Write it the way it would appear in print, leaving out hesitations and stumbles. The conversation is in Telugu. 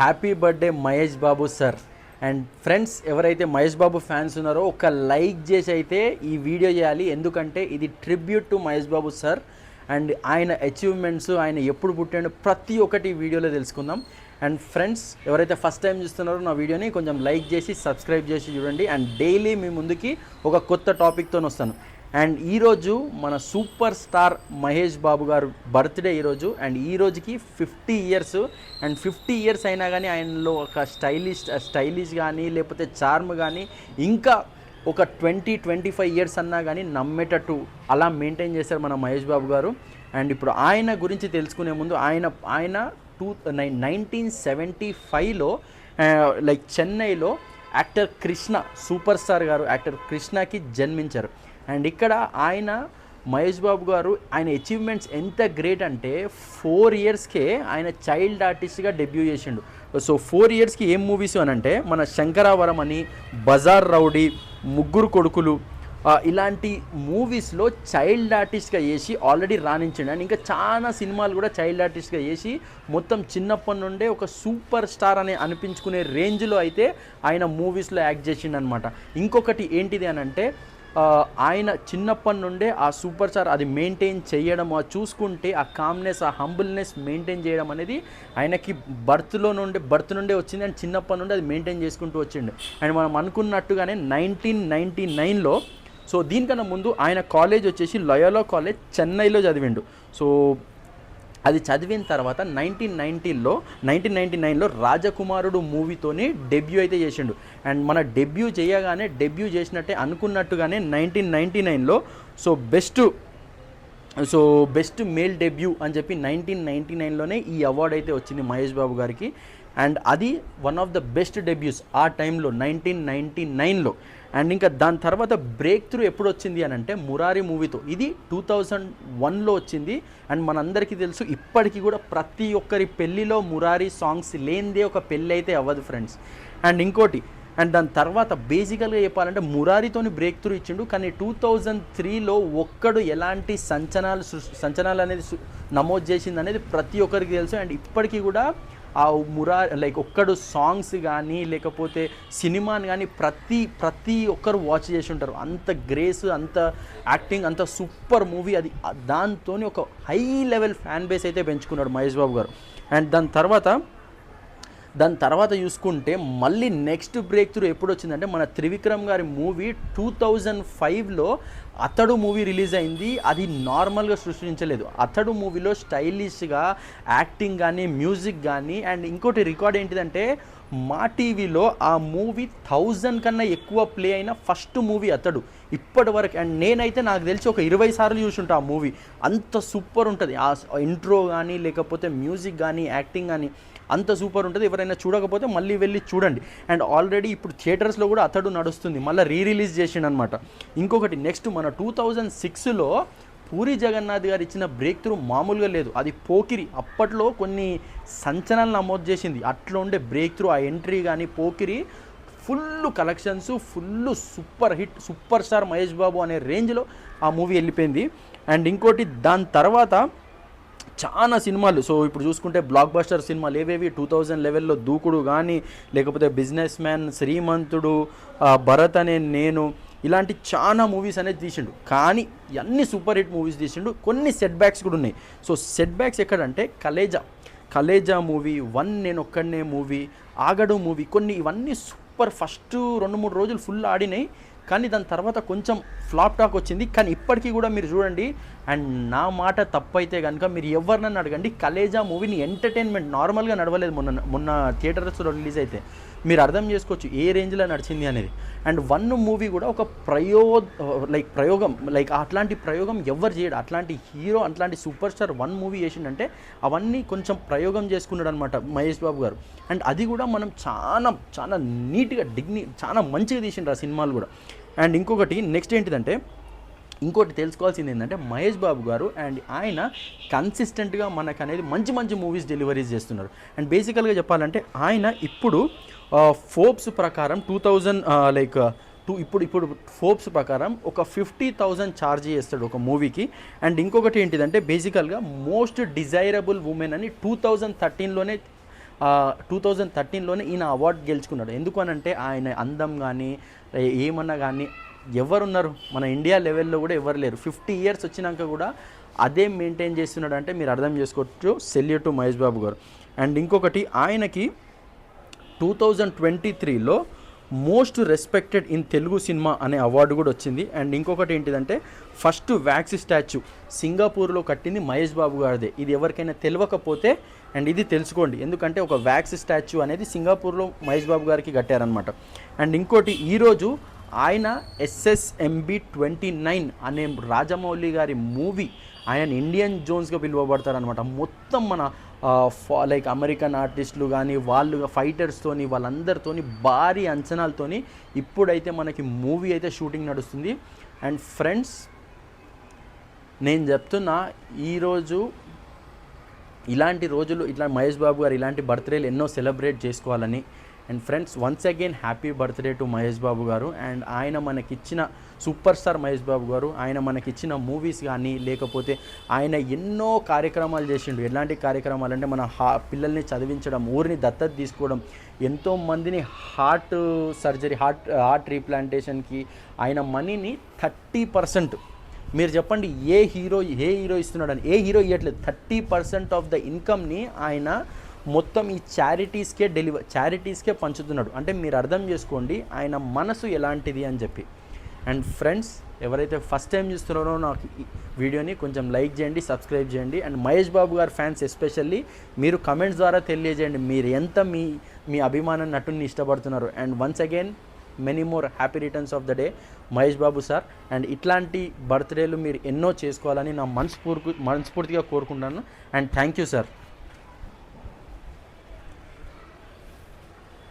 Happy birthday Mahesh Babu sir. And friends, ఎవరైతే మహేష్ బాబు ఫ్యాన్స్ ఉన్నారో ఒక లైక్ చేసి అయితే ఈ వీడియో చేయాలి. ఎందుకంటే ఇది tribute to Mahesh Babu sir. And ఆయన అచీవ్మెంట్స్, ఆయన ఎప్పుడు పుట్టాడో ప్రతి ఒక్కటి వీడియోలో తెలుసుకుందాం. అండ్ ఫ్రెండ్స్, ఎవరైతే ఫస్ట్ టైం చూస్తున్నారో నా వీడియోని కొంచెం లైక్ చేసి సబ్స్క్రైబ్ చేసి చూడండి. అండ్ డైలీ మీ ముందుకి ఒక కొత్త టాపిక్తో వస్తాను. అండ్ ఈరోజు మన సూపర్ స్టార్ మహేష్ బాబు గారు బర్త్డే ఈరోజు. అండ్ ఈ రోజుకి 50 ఇయర్స్. అండ్ 50 ఇయర్స్ అయినా కానీ ఆయనలో ఒక స్టైలిష్ కానీ లేకపోతే చార్మ్ కానీ ఇంకా ఒక 20-25 ఇయర్స్ అన్నా కానీ నమ్మేటట్టు అలా మెయింటైన్ చేశారు మన మహేష్ బాబు గారు. అండ్ ఇప్పుడు ఆయన గురించి తెలుసుకునే ముందు ఆయన 1975లో లైక్ చెన్నైలో యాక్టర్ కృష్ణ, సూపర్ స్టార్ గారు యాక్టర్ కృష్ణకి జన్మించారు. అండ్ ఇక్కడ ఆయన మహేష్ బాబు గారు ఆయన అచీవ్మెంట్స్ ఎంత గ్రేట్ అంటే 4 ఇయర్స్కే ఆయన చైల్డ్ ఆర్టిస్ట్గా డెబ్యూ చేసిండు. సో 4 ఇయర్స్కి ఏం మూవీస్ అని అంటే మన శంకరావరం అని, బజార్ రౌడీ, ముగ్గురు కొడుకులు, ఇలాంటి మూవీస్లో చైల్డ్ ఆర్టిస్ట్గా చేసి ఆల్రెడీ రాణించండి. అండ్ ఇంకా చాలా సినిమాలు కూడా చైల్డ్ ఆర్టిస్ట్గా చేసి మొత్తం చిన్నప్పటి నుండే ఒక సూపర్ స్టార్ అని అనిపించుకునే రేంజ్లో అయితే ఆయన మూవీస్లో యాక్ట్ చేసిండు అనమాట. ఇంకొకటి ఏంటిది అని అంటే ఆయన చిన్నప్పటి నుండే ఆ సూపర్ స్టార్ అది మెయింటైన్ చేయడం, చూసుకుంటే ఆ కామ్నెస్, ఆ హంబుల్నెస్ మెయింటైన్ చేయడం అనేది ఆయనకి బర్త్ నుండే వచ్చింది. అండ్ చిన్నప్పటి నుండి అది మెయింటైన్ చేసుకుంటూ వచ్చిండు. అండ్ మనం అనుకున్నట్టుగానే 1999లో, సో దీనికన్నా ముందు ఆయన కాలేజ్ వచ్చేసి లయోలా కాలేజ్ చెన్నైలో చదివిండు. సో అది చదివిన తర్వాత 1999లో రాజకుమారుడు మూవీతోని డెబ్యూ అయితే చేసిండు. అండ్ మన డెబ్యూ చేసినట్టే అనుకున్నట్టుగానే 1999లో బెస్ట్ మేల్ డెబ్యూ అని చెప్పి 1999లోనే ఈ అవార్డు అయితే వచ్చింది మహేష్ బాబు గారికి. అండ్ అది వన్ ఆఫ్ ద బెస్ట్ డెబ్యూస్ ఆ టైంలో 1999లో. అండ్ ఇంకా దాని తర్వాత బ్రేక్ త్రూ ఎప్పుడు వచ్చింది అని అంటే మురారి మూవీతో. ఇది 2001లో వచ్చింది. అండ్ మనందరికీ తెలుసు, ఇప్పటికీ కూడా ప్రతి ఒక్కరి పెళ్ళిలో మురారి సాంగ్స్ లేనిదే ఒక పెళ్ళి అయితే అవ్వదు ఫ్రెండ్స్. అండ్ ఇంకోటి, అండ్ దాని తర్వాత బేసికల్గా చెప్పాలంటే మురారితోని బ్రేక్ త్రూ ఇచ్చిండు. కానీ 2003లో ఒక్కడు ఎలాంటి సంచనాలు అనేది నమోదు చేసింది అనేది ప్రతి ఒక్కరికి తెలుసు. అండ్ ఇప్పటికీ కూడా ఆ లైక్ ఒక్కడు సాంగ్స్ కానీ లేకపోతే సినిమాని కానీ ప్రతి ఒక్కరు వాచ్ చేసి ఉంటారు. అంత గ్రేస్, అంత యాక్టింగ్, అంత సూపర్ మూవీ అది. దాంతో ఒక హై లెవెల్ ఫ్యాన్ బేస్ అయితే పెంచుకున్నాడు మహేష్ బాబు గారు. అండ్ దాని తర్వాత చూసుకుంటే మళ్ళీ నెక్స్ట్ బ్రేక్ త్రూ ఎప్పుడు వచ్చిందంటే మన త్రివిక్రమ్ గారి మూవీ 2005లో అతడు మూవీ రిలీజ్ అయింది. అది నార్మల్గా సృష్టించలేదు. అతడు మూవీలో స్టైలిష్గా యాక్టింగ్ కానీ మ్యూజిక్ కానీ, అండ్ ఇంకోటి రికార్డ్ ఏంటిదంటే మా టీవీలో ఆ మూవీ 1000 కన్నా ఎక్కువ ప్లే అయిన ఫస్ట్ మూవీ అతడు ఇప్పటి వరకు. అండ్ నేనైతే నాకు తెలిసి ఒక 20 సార్లు చూసుంటా ఆ మూవీ. అంత సూపర్ ఉంటుంది. ఆ ఇంట్రో కానీ లేకపోతే మ్యూజిక్ కానీ యాక్టింగ్ కానీ అంత సూపర్ ఉంటుంది. ఎవరైనా చూడకపోతే మళ్ళీ వెళ్ళి చూడండి. అండ్ ఆల్రెడీ ఇప్పుడు థియేటర్స్లో కూడా అతడు నడుస్తుంది, మళ్ళీ రిలీజ్ చేసిండు అనమాట. ఇంకొకటి నెక్స్ట్ మన 2006లో పూరి జగన్నాథ్ గారు ఇచ్చిన బ్రేక్ త్రూ మామూలుగా లేదు. అది పోకిరి. అప్పట్లో కొన్ని సంచలనాలు నమోదు చేసింది. అట్లా ఉండే బ్రేక్ త్రూ, ఆ ఎంట్రీ కానీ Pokiri full collections, full super hit, super star Mahesh Babu అనే రేంజ్లో ఆ మూవీ వెళ్ళిపోయింది. అండ్ ఇంకోటి దాని తర్వాత చాలా సినిమాలు, సో ఇప్పుడు చూసుకుంటే బ్లాక్ బస్టర్ సినిమాలు ఏవేవి 2011లో దూకుడు కానీ లేకపోతే బిజినెస్ మ్యాన్, శ్రీమంతుడు, భరత్ అనే నేను, ఇలాంటి చాలా మూవీస్ అనేది తీసిండు. కానీ అన్ని సూపర్ హిట్ మూవీస్ తీసిండు. కొన్ని సెట్ బ్యాక్స్ కూడా ఉన్నాయి. సో సెట్ బ్యాక్స్ ఎక్కడంటే కలేజా మూవీ, నేను ఒక్కడనే మూవీ, ఆగడు మూవీ, కొన్ని ఇవన్నీ సూపర్. ఫస్ట్ 2-3 రోజులు ఫుల్ ఆడినాయి. కానీ దాని తర్వాత కొంచెం ఫ్లాప్ టాక్ వచ్చింది. కానీ ఇప్పటికీ కూడా మీరు చూడండి. అండ్ నా మాట తప్పైతే కనుక మీరు ఎవరినన్నా అడగండి, కలేజా మూవీని ఎంటర్టైన్మెంట్ నార్మల్గా నడవలేదు. మొన్న థియేటర్స్లో రిలీజ్ అయితే మీరు అర్థం చేసుకోవచ్చు ఏ రేంజ్లో నడిచింది అనేది. అండ్ 1 మూవీ కూడా ఒక ప్రయోగం అట్లాంటి ప్రయోగం ఎవరు చేయడు. అట్లాంటి హీరో, అట్లాంటి సూపర్ స్టార్ 1 మూవీ చేసిండంటే అవన్నీ కొంచెం ప్రయోగం చేసుకున్నాడు అనమాట మహేష్ బాబు గారు. అండ్ అది కూడా మనం చాలా నీట్గా చాలా మంచిగా తీసిండ్రు ఆ సినిమాలు కూడా. అండ్ ఇంకొకటి నెక్స్ట్ ఏంటిదంటే, ఇంకోటి తెలుసుకోవాల్సింది ఏంటంటే మహేష్ బాబు గారు అండ్ ఆయన కన్సిస్టెంట్గా మనకు అనేది మంచి మూవీస్ డెలివరీస్ చేస్తున్నారు. అండ్ బేసికల్గా చెప్పాలంటే ఆయన ఇప్పుడు ఫోర్బ్స్ ప్రకారం 2000 ఇప్పుడు ఫోర్బ్స్ ప్రకారం ఒక 50,000 ఛార్జ్ చేస్తాడు ఒక మూవీకి. అండ్ ఇంకొకటి ఏంటిదంటే బేసికల్గా మోస్ట్ డిజైరబుల్ ఉమెన్ అని 2013లోనే 2013లోనే ఈయన అవార్డు గెలుచుకున్నాడు. ఎందుకు అనంటే ఆయన అందం కానీ ఏమన్నా కానీ ఎవరున్నారు మన ఇండియా లెవెల్లో కూడా ఎవరు లేరు. 50 ఇయర్స్ వచ్చినాక కూడా అదే మెయింటైన్ చేస్తున్నాడు అంటే మీరు అర్థం చేసుకోవచ్చు. సెల్యూట్ టు మహేష్ బాబు గారు. అండ్ ఇంకొకటి ఆయనకి 2023లో most respected in Telugu cinema అనే అవార్డు కూడా వచ్చింది. అండ్ ఇంకొకటి ఏంటిదంటే ఫస్ట్ వ్యాక్స్ స్టాచ్యూ సింగపూర్లో కట్టింది మహేష్ బాబు గారిదే. ఇది ఎవరికైనా తెలియకపోతే అండ్ ఇది తెలుసుకోండి, ఎందుకంటే ఒక వ్యాక్స్ స్టాచ్యూ అనేది సింగపూర్లో మహేష్ బాబు గారికి కట్టారనమాట. అండ్ ఇంకోటి ఈరోజు ఆయన SSMB 29 అనే రాజమౌళి గారి మూవీ ఆయన ఇండియన్ జోన్స్గా పిలువబడతారనమాట. మొత్తం మన లైక్ అమెరికన్ ఆర్టిస్టులు కానీ వాళ్ళు ఫైటర్స్తోని వాళ్ళందరితోని భారీ అంచనాలతోని ఇప్పుడైతే మనకి మూవీ అయితే షూటింగ్ నడుస్తుంది. అండ్ ఫ్రెండ్స్ నేను చెప్తున్నా, ఈరోజు ఇలాంటి రోజులు ఇట్లా మహేష్ బాబు గారు ఇలాంటి బర్త్డేలు ఎన్నో సెలబ్రేట్ చేసుకోవాలని. And friends once again happy birthday to Mahesh Babu గారు. అండ్ ఆయన మనకిచ్చిన సూపర్ స్టార్ మహేష్ బాబు గారు, ఆయన మనకిచ్చిన మూవీస్ కానీ లేకపోతే ఆయన ఎన్నో కార్యక్రమాలు చేసిండు. ఎలాంటి కార్యక్రమాలు అంటే మన పిల్లల్ని చదివించడం, ఊరిని దత్తత తీసుకోవడం, ఎంతోమందిని హార్ట్ సర్జరీ హార్ట్ రీప్లాంటేషన్కి ఆయన మనీని 30% మీరు చెప్పండి ఏ హీరో ఇస్తున్నాడని. ఏ హీరో ఇవ్వట్లేదు. 30% ఆఫ్ ద ఇన్కమ్ని ఆయన మొత్తం ఈ చారిటీస్కే పంచుతున్నాడు. అంటే మీరు అర్థం చేసుకోండి ఆయన మనసు ఎలాంటిది అని చెప్పి. అండ్ ఫ్రెండ్స్ ఎవరైతే ఫస్ట్ టైం చూస్తున్నారో నాకు ఈ వీడియోని కొంచెం లైక్ చేయండి, సబ్స్క్రైబ్ చేయండి. అండ్ మహేష్ బాబు గారి ఫ్యాన్స్ ఎస్పెషల్లీ మీరు కమెంట్స్ ద్వారా తెలియజేయండి మీరు ఎంత మీ అభిమాన నటుని ఇష్టపడుతున్నారు. And once again many more happy returns of the day Mahesh Babu sir. And ఇట్లాంటి బర్త్డేలు మీరు ఎన్నో చేసుకోవాలని నా మనస్ఫూర్తిగా కోరుకుంటున్నాను. And thank you sir.